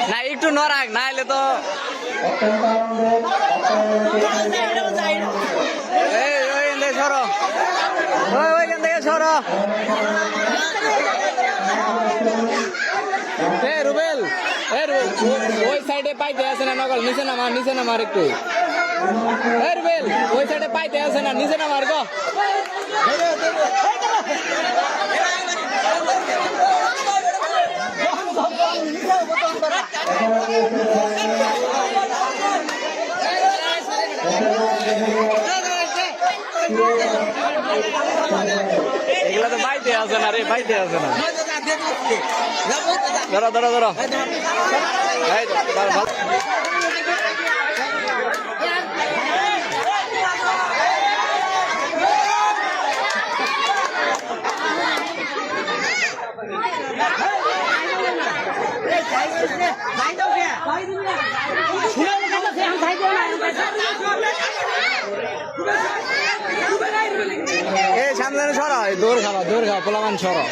না একটু নরাক না এলে তো সরো ওইখান থেকে সরো রুবেল ওই সাইডে পাইতে আছে না নকল নিচে নামার একটু রুবেল ওই সাইডে পাইতে আছে না নিচে নামার গো এগুলা তো বাইতে আছে না রে বাইতে আছে না ধরো সামনে সরা দৌড় খাওয়া পোলামান সরা